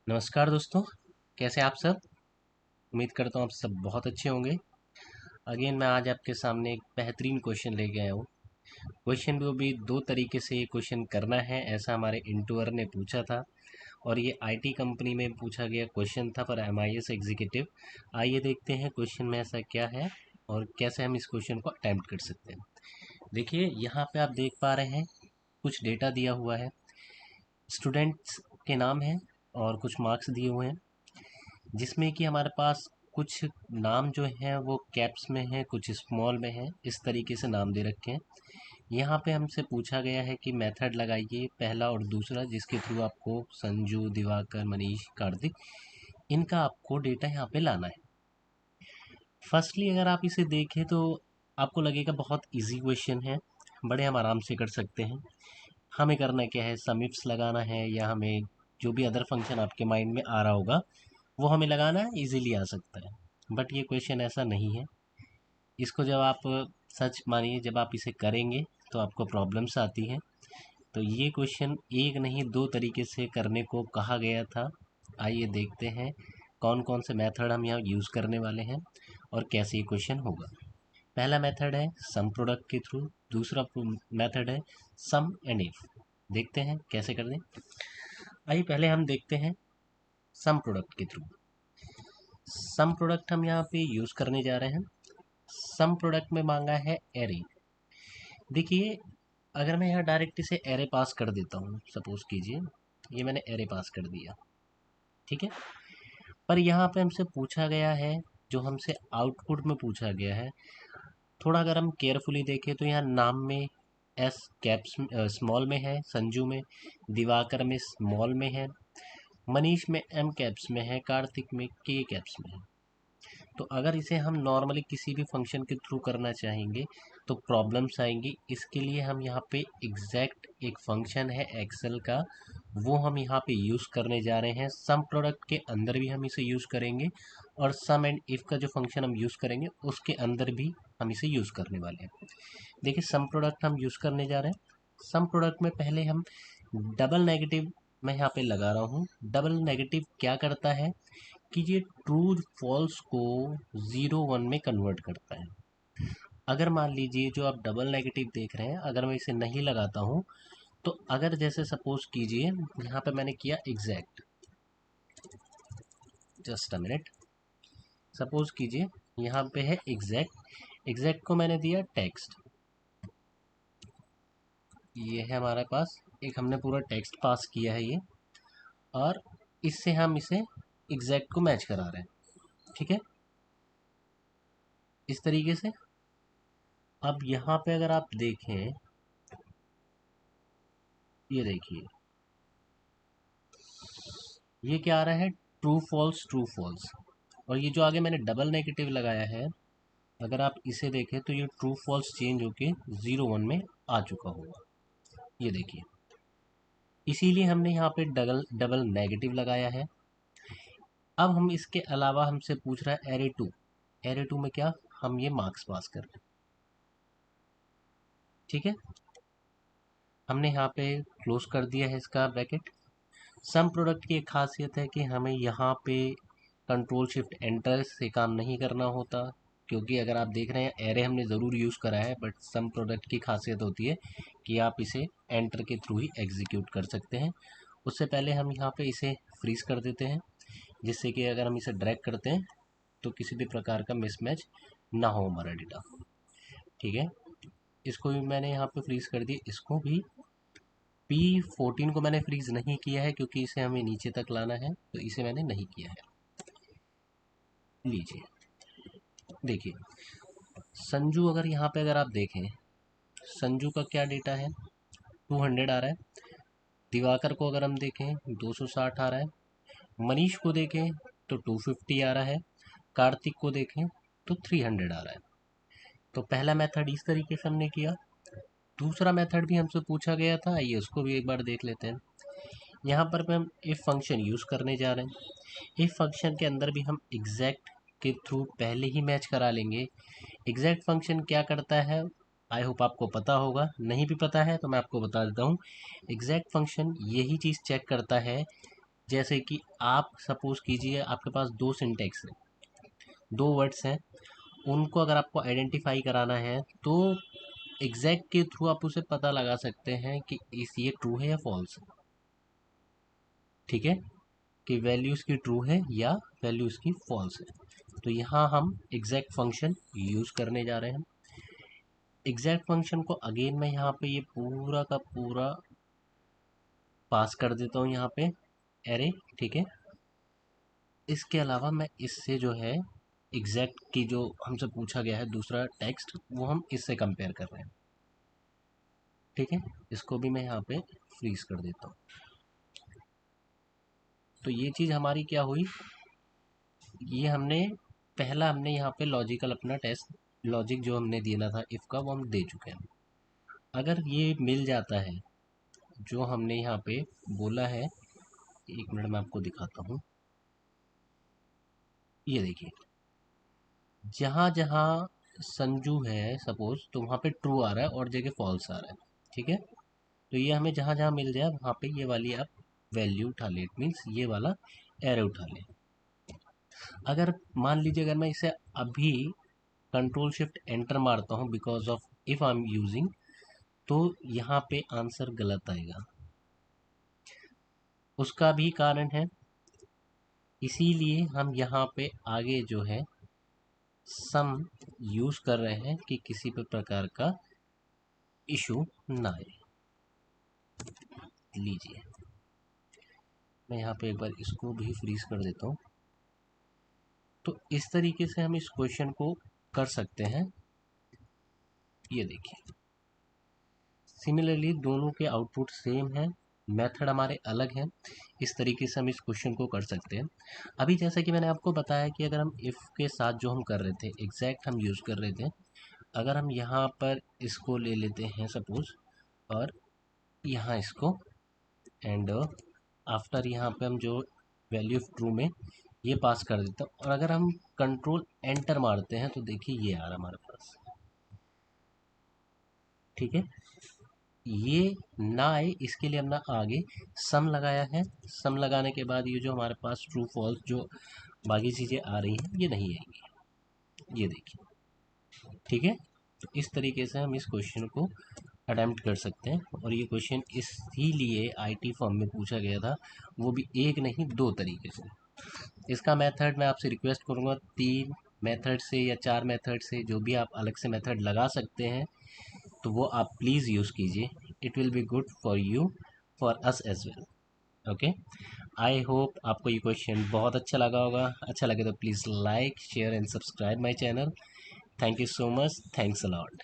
नमस्कार दोस्तों। कैसे आप सब? उम्मीद करता हूँ आप सब बहुत अच्छे होंगे। अगेन मैं आज आपके सामने एक बेहतरीन क्वेश्चन लेके आया हूँ। क्वेश्चन को भी दो तरीके से ये क्वेश्चन करना है, ऐसा हमारे इंटरव्यूअर ने पूछा था। और ये आईटी कंपनी में पूछा गया क्वेश्चन था फॉर एमआईएस एग्जीक्यूटिव। आइए देखते हैं क्वेश्चन में ऐसा क्या है और कैसे हम इस क्वेश्चन को अटेम्प्ट कर सकते हैं। देखिए यहाँ पे आप देख पा रहे हैं कुछ डेटा दिया हुआ है, स्टूडेंट्स के नाम हैं और कुछ मार्क्स दिए हुए हैं, जिसमें कि हमारे पास कुछ नाम जो हैं वो कैप्स में हैं, कुछ स्मॉल में हैं, इस तरीके से नाम दे रखे हैं। यहाँ पे हमसे पूछा गया है कि मेथड लगाइए पहला और दूसरा, जिसके थ्रू आपको संजू, दिवाकर, मनीष, कार्तिक, इनका आपको डेटा यहाँ पे लाना है। फर्स्टली अगर आप इसे देखें तो आपको लगेगा बहुत इजी क्वेश्चन है, बड़े हम आराम से कर सकते हैं। हमें करना क्या है, सम इफ्स लगाना है या हमें जो भी अदर फंक्शन आपके माइंड में आ रहा होगा वो हमें लगाना है, इजीली आ सकता है। बट ये क्वेश्चन ऐसा नहीं है। इसको जब आप सच मानिए, जब आप इसे करेंगे तो आपको प्रॉब्लम्स आती हैं। तो ये क्वेश्चन एक नहीं दो तरीके से करने को कहा गया था। आइए देखते हैं कौन कौन से मेथड हम यहाँ यूज़ करने वाले हैं और कैसे ये क्वेश्चन होगा। पहला मेथड है सम प्रोडक्ट के थ्रू, दूसरा मेथड है सम एंड इफ। देखते हैं कैसे कर दें। आइए पहले हम देखते हैं सम प्रोडक्ट के थ्रू। सम प्रोडक्ट हम यहाँ पे यूज़ करने जा रहे हैं। सम प्रोडक्ट में मांगा है एरे। देखिए अगर मैं यहाँ डायरेक्ट इसे एरे पास कर देता हूँ, सपोज कीजिए ये मैंने एरे पास कर दिया, ठीक है। पर यहाँ पे हमसे पूछा गया है, जो हमसे आउटपुट में पूछा गया है, थोड़ा अगर हम केयरफुली देखें तो यहाँ नाम में एस कैप्स स्मॉल में है, संजू में, दिवाकर में स्मॉल में है, मनीष में एम कैप्स में है, कार्तिक में के कैप्स में है। तो अगर इसे हम नॉर्मली किसी भी फंक्शन के थ्रू करना चाहेंगे तो प्रॉब्लम्स आएंगी। इसके लिए हम यहाँ पे एग्जैक्ट एक फंक्शन है एक्सेल का, वो हम यहाँ पे यूज़ करने जा रहे हैं। सम प्रोडक्ट के अंदर भी हम इसे यूज़ करेंगे और सम एंड इफ़ का जो फंक्शन हम यूज़ करेंगे उसके अंदर भी हम इसे यूज़ करने वाले हैं। देखिए सम प्रोडक्ट हम यूज़ करने जा रहे हैं। सम प्रोडक्ट में पहले हम डबल नेगेटिव मैं यहाँ पे लगा रहा हूँ। डबल नेगेटिव क्या करता है कि ये ट्रू फॉल्स को 0 1 में कन्वर्ट करता है। अगर मान लीजिए जो आप डबल नेगेटिव देख रहे हैं, अगर मैं इसे नहीं लगाता हूँ तो अगर जैसे सपोज कीजिए यहाँ पे मैंने किया exact, just a minute, suppose कीजिए यहाँ पे है एग्जैक्ट, एग्जैक्ट को मैंने दिया टेक्स्ट। ये है हमारे पास एक, हमने पूरा टेक्स्ट पास किया है ये, और इससे हम इसे एग्जैक्ट को मैच करा रहे हैं, ठीक है, इस तरीके से। अब यहाँ पे अगर आप देखें, ये देखिए ये क्या आ रहा है, ट्रू फॉल्स ट्रू फॉल्स। और ये जो आगे मैंने डबल नेगेटिव लगाया है, अगर आप इसे देखें तो ये ट्रू फॉल्स चेंज होके 0 1 में आ चुका होगा, ये देखिए। इसीलिए हमने यहाँ पे डबल डबल नेगेटिव लगाया है। अब हम इसके अलावा हमसे पूछ रहा है एरे टू। एरे टू में क्या, हम ये मार्क्स पास कर रहे हैं, ठीक है। हमने यहाँ पे क्लोज कर दिया है इसका ब्रैकेट। सम प्रोडक्ट की एक खासियत है कि हमें यहाँ पे कंट्रोल शिफ्ट एंटर से काम नहीं करना होता, क्योंकि अगर आप देख रहे हैं एरे हमने ज़रूर यूज़ करा है, बट सम प्रोडक्ट की खासियत होती है कि आप इसे एंटर के थ्रू ही एग्जीक्यूट कर सकते हैं। उससे पहले हम यहाँ पे इसे फ्रीज कर देते हैं, जिससे कि अगर हम इसे ड्रैग करते हैं तो किसी भी प्रकार का मिसमैच ना हो हमारा डेटा, ठीक है। इसको भी मैंने यहाँ पे फ्रीज कर दिया। इसको भी P14 को मैंने फ्रीज नहीं किया है क्योंकि इसे हमें नीचे तक लाना है, तो इसे मैंने नहीं किया है। लीजिए देखिए संजू, अगर यहाँ पे अगर आप देखें संजू का क्या डेटा है, 200 आ रहा है। दिवाकर को अगर हम देखें 260 आ रहा है। मनीष को देखें तो 250 आ रहा है। कार्तिक को देखें तो 300 आ रहा है। तो पहला मेथड इस तरीके से हमने किया। दूसरा मेथड भी हमसे पूछा गया था, आइए उसको भी एक बार देख लेते हैं। यहाँ पर हम इफ फंक्शन यूज़ करने जा रहे हैं। इफ फंक्शन के अंदर भी हम एग्जैक्ट के थ्रू पहले ही मैच करा लेंगे। एग्जैक्ट फंक्शन क्या करता है, आई होप आपको पता होगा, नहीं भी पता है तो मैं आपको बता देता हूँ। एग्जैक्ट फंक्शन यही चीज़ चेक करता है जैसे कि आप सपोज कीजिए आपके पास दो सिंटेक्स है, दो वर्ड्स हैं, उनको अगर आपको आइडेंटिफाई कराना है तो एग्जैक्ट के थ्रू आप उसे पता लगा सकते हैं कि इस ये ट्रू है या फॉल्स है। ठीक है, कि वैल्यू इसकी ट्रू है या वैल्यू इसकी फॉल्स है। तो यहाँ हम एग्जैक्ट फंक्शन यूज करने जा रहे हैं। एग्जैक्ट फंक्शन को अगेन मैं यहाँ पे ये पूरा का पूरा पास कर देता हूँ यहाँ पे एरे। ठीक है, इसके अलावा मैं इससे जो है एग्जैक्ट की जो हमसे पूछा गया है दूसरा टेक्स्ट, वो हम इससे कंपेयर कर रहे हैं। ठीक है, इसको भी मैं यहाँ पे फ्रीज कर देता हूँ। तो ये चीज़ हमारी क्या हुई, ये हमने यहाँ पे लॉजिकल अपना टेस्ट, लॉजिक जो हमने देना था इफ़ का, वो हम दे चुके हैं। अगर ये मिल जाता है जो हमने यहाँ पे बोला है, एक मिनट में आपको दिखाता हूँ। ये देखिए, जहाँ जहाँ संजू है सपोज, तो वहाँ पे ट्रू आ रहा है और जगह फॉल्स आ रहा है। ठीक है, तो ये हमें जहाँ जहाँ मिल जाए वहाँ पे ये वाली आप वैल्यू उठा ले, इट मीन्स ये वाला एरो उठा ले। अगर मान लीजिए अगर मैं इसे अभी कंट्रोल शिफ्ट एंटर मारता हूँ because of if I am using, तो यहाँ पे आंसर गलत आएगा। उसका भी कारण है, इसीलिए हम यहाँ पे आगे जो है सम यूज कर रहे हैं कि किसी भी प्रकार का इशू ना आए। लीजिए, मैं यहाँ पे एक बार इसको भी फ्रीज कर देता हूँ। तो इस तरीके से हम इस क्वेश्चन को कर सकते हैं। ये देखिए, सिमिलरली दोनों के आउटपुट सेम है, मेथड हमारे अलग हैं। इस तरीके से हम इस क्वेश्चन को कर सकते हैं। अभी जैसा कि मैंने आपको बताया कि अगर हम इफ़ के साथ जो हम कर रहे थे एग्जैक्ट हम यूज़ कर रहे थे, अगर हम यहाँ पर इसको ले लेते हैं सपोज, और यहाँ इसको एंड आफ्टर यहाँ पे हम जो वैल्यू ऑफ ट्रू में ये पास कर देते हैं, और अगर हम कंट्रोल एंटर मारते हैं तो देखिए ये आ रहा हमारे पास। ठीक है, ये ना आए इसके लिए हमने आगे सम लगाया है। सम लगाने के बाद ये जो हमारे पास ट्रू फॉल्स जो बाकी चीज़ें आ रही हैं ये नहीं आएंगी। ये देखिए, ठीक है। तो इस तरीके से हम इस क्वेश्चन को अटेम्प्ट कर सकते हैं, और ये क्वेश्चन इसीलिए आईटी फॉर्म में पूछा गया था, वो भी एक नहीं दो तरीके से। इसका मेथड मैं आपसे रिक्वेस्ट करूँगा, 3 मेथड से या 4 मेथड से जो भी आप अलग से मेथड लगा सकते हैं तो वो आप प्लीज़ यूज़ कीजिए। It will be good for you, for us as well. Okay, I hope आपको ये क्वेश्चन बहुत अच्छा लगा होगा। अच्छा लगे तो please like share and subscribe my channel. Thank you so much, thanks a lot.